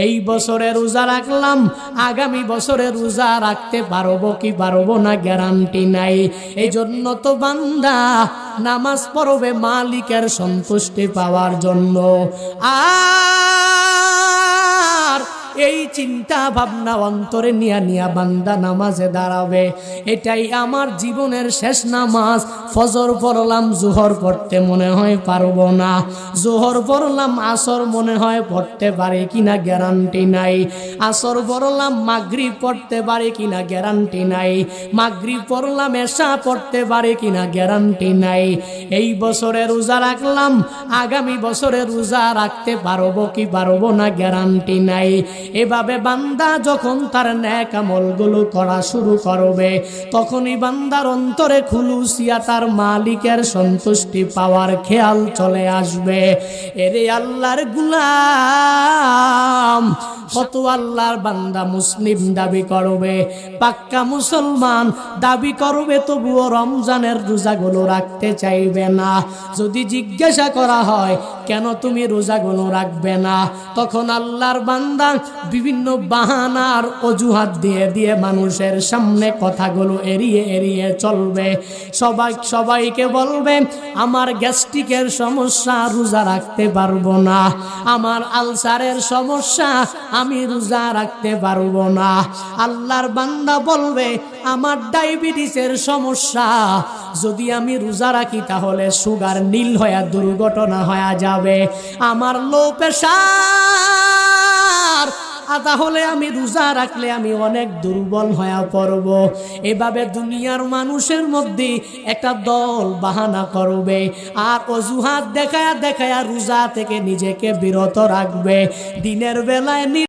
এই বছরে রোজা রাখলাম, আগামী বছরে রোজা রাখতে পারবো কি পারবো না গ্যারান্টি নাই। এই জন্য তো বান্দা নামাজ পড়বে মালিকের সন্তুষ্টি পাওয়ার জন্য। আর এই চিন্তা ভাবনা অন্তরে নিয়া বান্দা নামাজে দাঁড়াবে। এটাই আমার জীবনের শেষ নামাজ। ফজর পড়লাম, জোহর পড়তে মনে হয় পারবো না, জোহর পড়লাম, আসর মনে হয় পড়তে পারে কিনা গ্যারান্টি নাই, আসর পড়লাম, মাগরিব পড়তে পারে কিনা গ্যারান্টি নাই, মাগরিব পড়লাম, এশা পড়তে পারে কিনা গ্যারান্টি নাই। এই বছরে রোজা রাখলাম, আগামী বছরে রোজা রাখতে পারবো কি পারবো না গ্যারান্টি নাই। এভাবে বান্দা যখন তার নেক আমলগুলো করা শুরু করবে, তখনই বান্দার অন্তরে খুলুসিয়া তার মালিকের সন্তুষ্টি পাওয়ার খেয়াল চলে আসবে। এরে আল্লাহর গোলাম, কত আল্লাহর বান্দা মুসলিম দাবি করবে, পাক্কা মুসলমান দাবি করবে, তবুও রমজানের রোজাগুলো রাখতে চাইবে না। যদি জিজ্ঞাসা করা হয় কেন তুমি রোজাগুলো রাখবে না, তখন আল্লাহর বান্দা বিভিন্ন বাহানার অজুহাত দিয়ে মানুষের সামনে কথাগুলো এড়িয়ে চলবে। সবাইকে বলবে আমার গ্যাস্ট্রিকের সমস্যা, রোজা রাখতে পারবো না, আমার আলসারের সমস্যা, আমি রোজা রাখতে পারবো না। আল্লাহর বান্দা বলবে আমার ডায়াবেটিসের সমস্যা, যদি আমি রোজা রাখি তাহলে সুগার নীল হয়ে দুর্ঘটনা হয়ে যাবে, আমার লো প্রেসার, তাহলে আমি রোজা রাখলে আমি অনেক দুর্বল হয়ে পড়ব। এভাবে দুনিয়ার মানুষের মধ্যে একটা দল বাহানা করবে আর অজুহাত দেখায়া রোজা থেকে নিজেকে বিরত রাখবে। দিনের বেলায়